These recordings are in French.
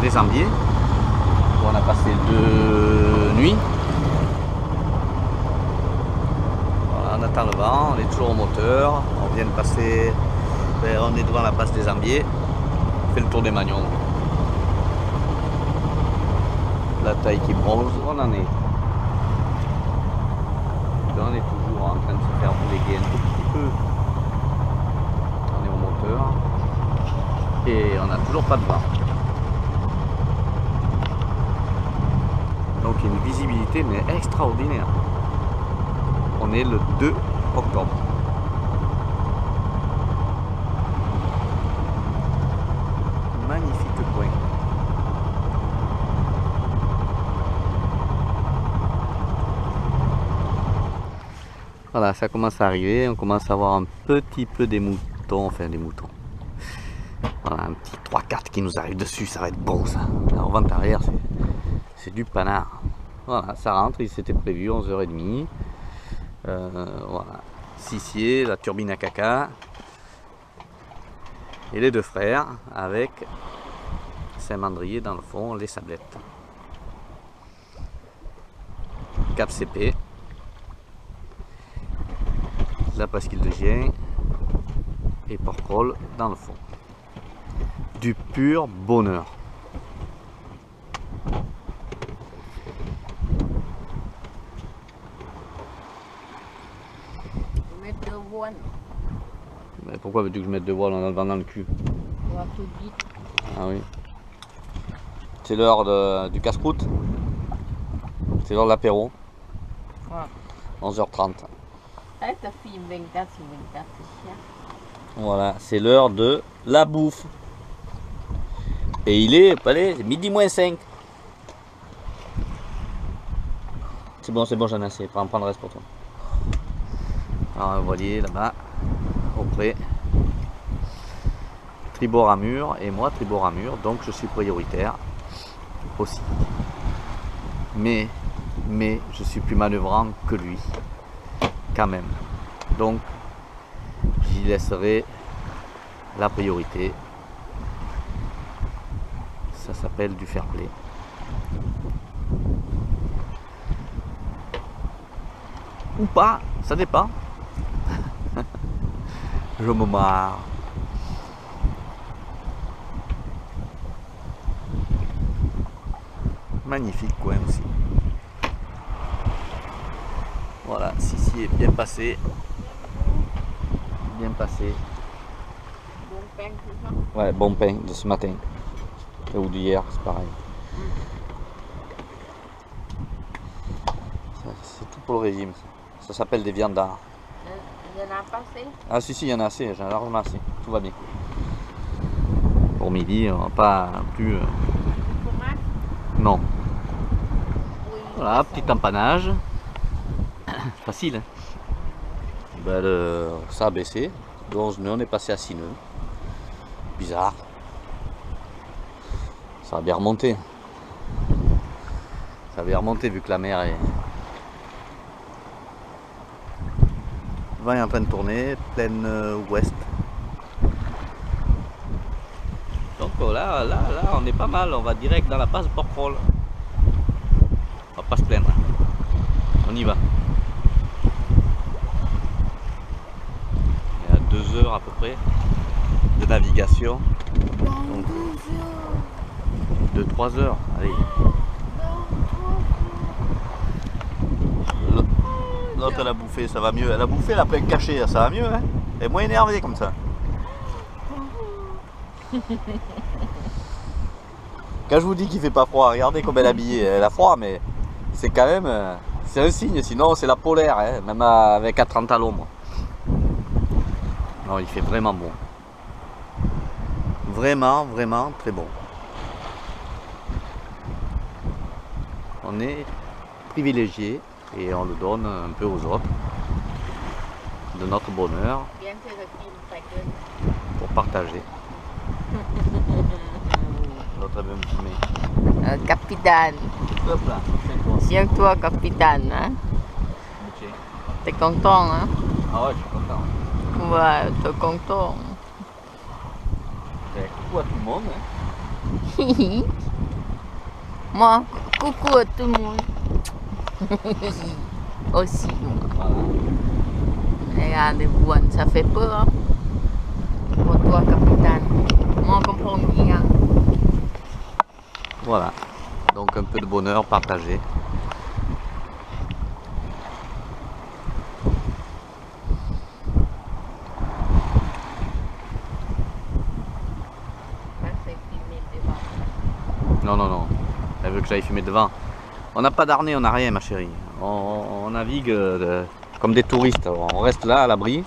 des Ambiers, où on a passé 2 nuits. Voilà, on attend le vent, on est toujours au moteur, on vient de passer, on est devant la passe des Ambiers, on fait le tour des Magnons. La taille qui bronze, on en est. On est toujours en train de se faire bouléguer un tout petit peu. On est au moteur et on n'a toujours pas de vent. Donc une visibilité mais extraordinaire. On est le 2 octobre. Magnifique coin. Voilà, ça commence à arriver, on commence à voir un petit peu des moutons, enfin des moutons. Voilà, un petit 3-4 qui nous arrive dessus, ça va être bon ça. Alors vente arrière, c'est du panard. Voilà, ça rentre, il s'était prévu 11h30. Voilà, Sissier, la turbine à caca. Et les deux frères avec Saint-Mandrier dans le fond, les sablettes. Cap CP. La presqu'île de Gien et Porquerolles dans le fond. Du pur bonheur. Mettre de voile. Mais pourquoi veux-tu que je mette 2 voiles en a le vent dans le cul? On va tout vite. Ah oui. C'est l'heure du casse-croûte. C'est l'heure de l'apéro. Ouais. 11h30. Ta fille 24 sur 24, c'est chiant. Voilà, c'est l'heure de la bouffe. Et il est, allez, midi moins 5. C'est bon, j'en ai assez. Prends le reste pour toi. Alors, vous voyez là-bas, auprès, tribord à mur, et moi tribord à mur, donc je suis prioritaire aussi. Mais je suis plus manœuvrant que lui, quand même. Donc, j'y laisserai la priorité. Ça s'appelle du fair play. Ou pas, ça dépend. Je me marre. Magnifique coin aussi. Voilà, Sissi est bien passé. Bien passé. Bon pain, c'est ça? Ouais, bon pain de ce matin. Ou d'hier, c'est pareil. C'est tout pour le régime. Ça s'appelle des viandards. Il y en a passé? Ah si, il y en a assez, j'en ai largement assez. Tout va bien. Pour midi, on va pas plus... Fromage? Non. Oui. Voilà, petit empannage. Facile. Hein. Ben, ça a baissé. De 11 nœuds, on est passé à 6 nœuds. Bizarre. Ça a bien remonté. Ça a bien remonté vu que la mer est... Le vent est en train de tourner, pleine ouest. Donc là, on est pas mal. On va direct dans la passe Porquerolles. On va pas se plaindre. On y va. Il y a 2 heures à peu près de navigation. Donc, 2-3 heures. Allez. L'autre elle a bouffé, ça va mieux. Elle a bouffé, elle a plein caché, ça va mieux. Hein, elle est moins énervée comme ça. Quand je vous dis qu'il fait pas froid, regardez comme elle est habillée. Elle a froid, mais c'est quand même... c'est un signe, sinon c'est la polaire, hein, même avec à 30 à l'ombre. Non, il fait vraiment bon. Vraiment, vraiment très bon. On est privilégié et on le donne un peu aux autres de notre bonheur Bien fait le film, ta gueule. pour partager. L'autre elle veut me filmer. Capitaine. Hop là, tiens-toi. Tiens-toi, capitaine. Hein? Ok. T'es content, hein? Ah ouais, je suis content. Ouais, t'es content. Ben, coucou à tout le monde. Hein. Moi, coucou à tout le monde. Aussi. Voilà. Regardez-vous, ça fait peur. Hein? Pour toi, capitaine. Moi, je comprends rien. Voilà. Donc un peu de bonheur partagé. Non, non, non. Elle veut que j'aille fumer devant. On n'a pas d'harnais, on n'a rien, ma chérie. On navigue comme des touristes. Alors, on reste là, à l'abri.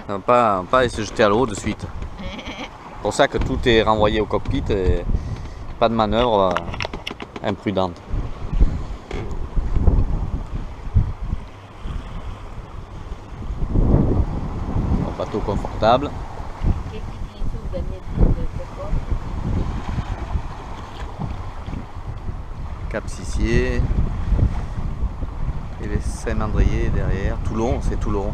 On va pas aller se jeter à l'eau de suite. C'est pour ça que tout est renvoyé au cockpit et pas de manœuvre imprudente. Un bateau confortable. Cap Sissier. Et les Saint-Mandrier derrière. Toulon, c'est Toulon.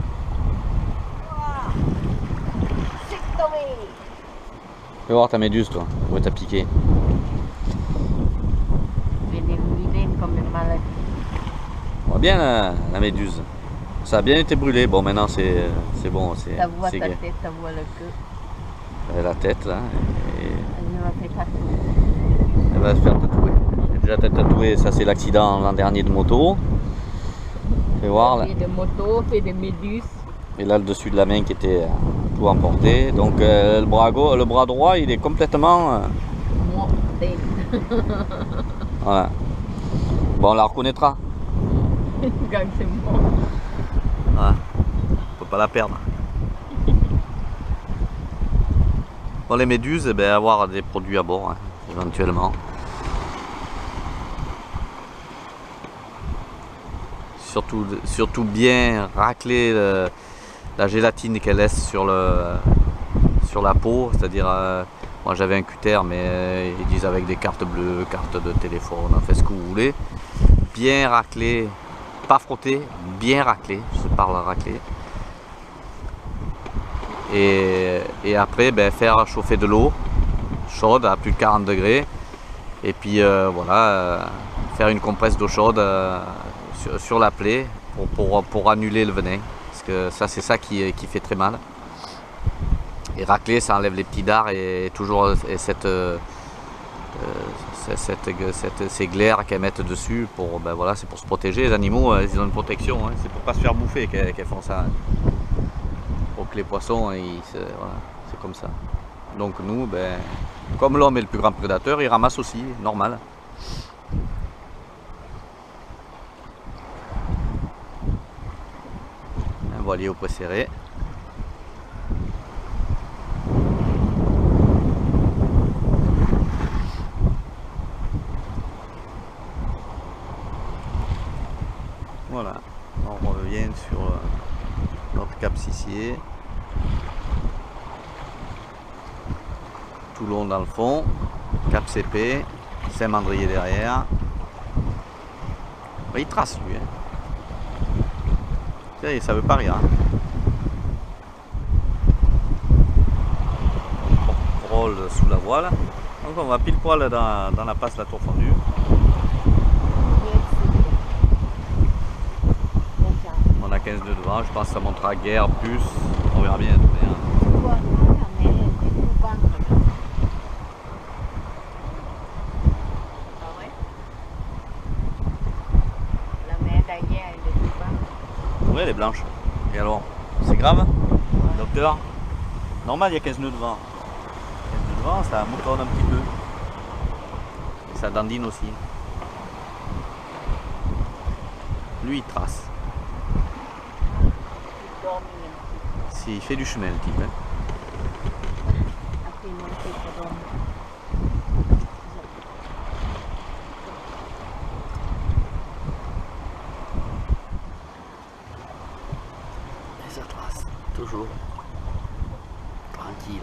Fais voir ta méduse, toi. Où t'as piqué. J'ai des vilaines comme une maladie. On voit bien la méduse. Ça a bien été brûlé. Bon, maintenant c'est bon. Ta voix, ta gai. tête, ta voix, le queue. La tête, là. Et Elle me fait tatouer. elle va se faire tatouer. J'ai déjà tatoué. Ça, c'est l'accident l'an dernier de moto. Fais voir, là. Fait des motos, fait des méduses. Et là, le dessus de la main qui était tout emporté. Donc, le bras droit, il est complètement... Mortel. Voilà. Bon, on la reconnaîtra. Quand c'est mort. Voilà. On peut pas la perdre. Bon, les méduses, eh ben, avoir des produits à bord, hein, éventuellement. Surtout bien racler la gélatine qu'elle laisse sur la peau. C'est-à-dire, moi j'avais un cutter, mais ils disent avec des cartes bleues, cartes de téléphone, fait ce que vous voulez. Bien racler, pas frotter, bien racler, je parle racler. Et après, ben, faire chauffer de l'eau chaude à plus de 40 degrés. Et puis voilà, faire une compresse d'eau chaude sur la plaie pour annuler le venin. Parce que ça, c'est ça qui fait très mal. Et racler, ça enlève les petits dards et toujours ces glaires qu'elles mettent dessus. Ben voilà, c'est pour se protéger. Les animaux, ils ont une protection. Hein. C'est pour pas se faire bouffer qu'elles font ça. Hein. Pour que les poissons, voilà, c'est comme ça. Donc nous, ben, comme l'homme est le plus grand prédateur, il ramasse aussi, normal. Un voilier au près serré. Voilà, on revient sur notre Cap Sissier. Toulon dans le fond, Cap CP, Saint-Mandrier derrière. Il trace lui. Hein. Ça veut pas rire. Hein. On roule sous la voile. Donc on va pile poil dans la passe la Tour Fondue. On a 15 nœuds devant, je pense que ça montera guère plus. On verra bien. Oui, elle est blanche. Et alors, c'est grave, docteur? Normal, il y a 15 nœuds devant. 15 nœuds devant, ça moutonne un petit peu. Et ça dandine aussi. Lui, il trace. Il fait du chemin, le type. Hein. Et ça trace, toujours. Tranquille.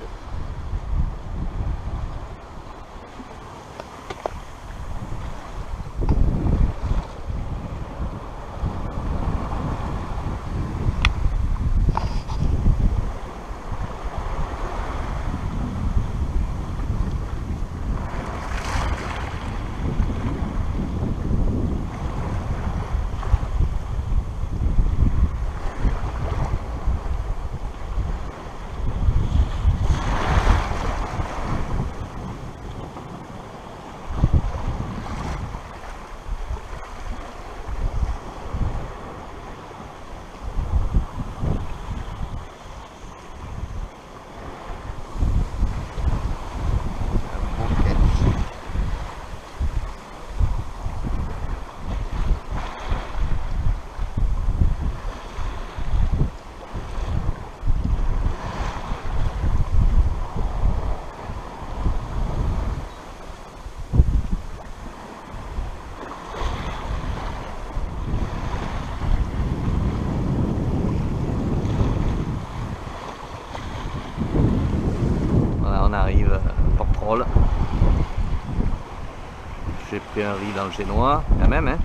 j'ai pris un riz dans le génois, quand même. Hein.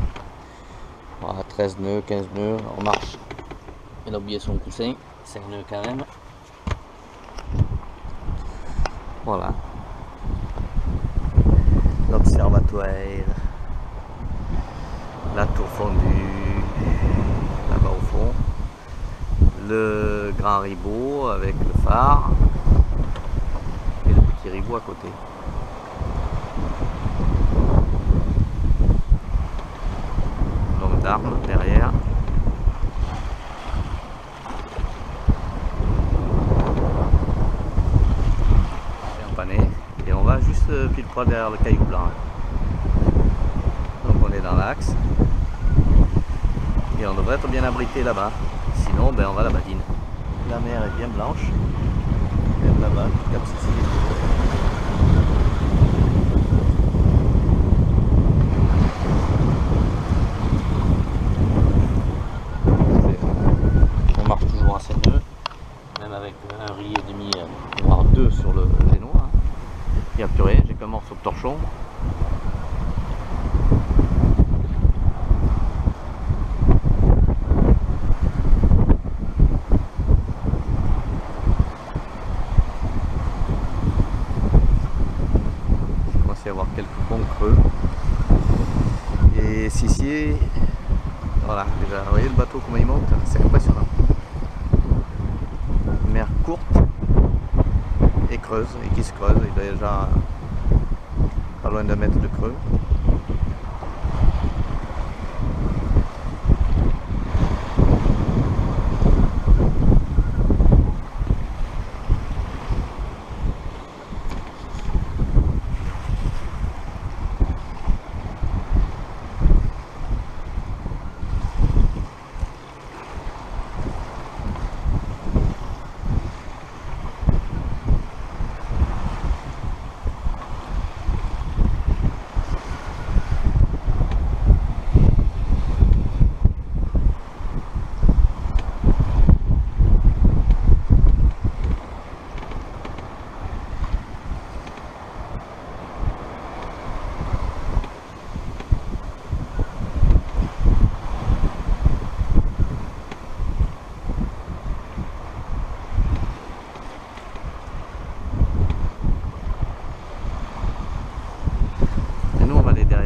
Voilà, 13 nœuds, 15 nœuds, on marche. Elle a oublié son coussin, 5 nœuds quand même. Voilà. L'observatoire, la tour fondue, là-bas au fond. Le grand ribot avec le phare et le petit ribot à côté. L'homme d'armes derrière. C'est un pané et on va juste pile poil derrière le caillou blanc. Donc on est dans l'axe et on devrait être bien abrité là-bas. Sinon, ben, on va à la badine. La mer est bien blanche. Même là-bas, Cap Sicile. On marche toujours à 7 nœuds, même avec un riz et demi, voire 2 sur le génois. Hein. Il n'y a plus rien, j'ai qu'un morceau de torchon. Il va y avoir quelques bons creux et ici voilà, déjà vous voyez le bateau comment il monte, c'est impressionnant. Mer courte et creuse et qui se creuse, il est déjà pas loin d'un mètre de creux.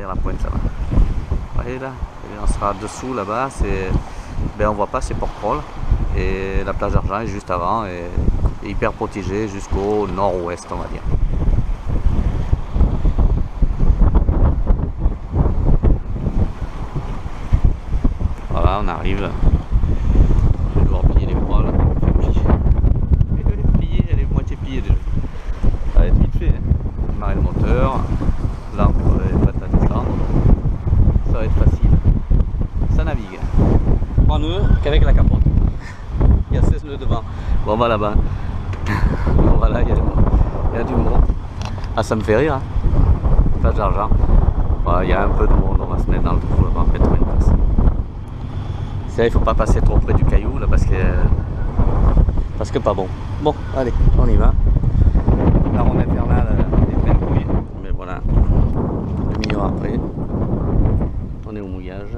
La pointe là-bas. Vous voyez là, on sera dessous là-bas, ben on voit pas, c'est Port-Roll et la plage d'Argent est juste avant et hyper protégée jusqu'au nord-ouest on va dire. Voilà, on arrive. Je vais devoir plier les voiles. Plier, elle est moitié pliée déjà. Ça va être vite fait. Hein. Démarrer le moteur. Là, on est prêt à descendre. Ça va être facile. Ça navigue. 3 nœuds qu'avec la capote. Il y a 16 nœuds devant. Bon, on va là-bas. Voilà, il y a du monde. Ah, ça me fait rire. Hein. Plage d'Argent. Voilà, il y a un peu de monde. On va se mettre dans le trou là-bas, mettre une place. C'est là, il ne faut pas passer trop près du caillou là parce que pas bon. Bon, allez, on y va. La ronde infernale est pleine couille. Mais voilà, demi-heure après, on est au mouillage.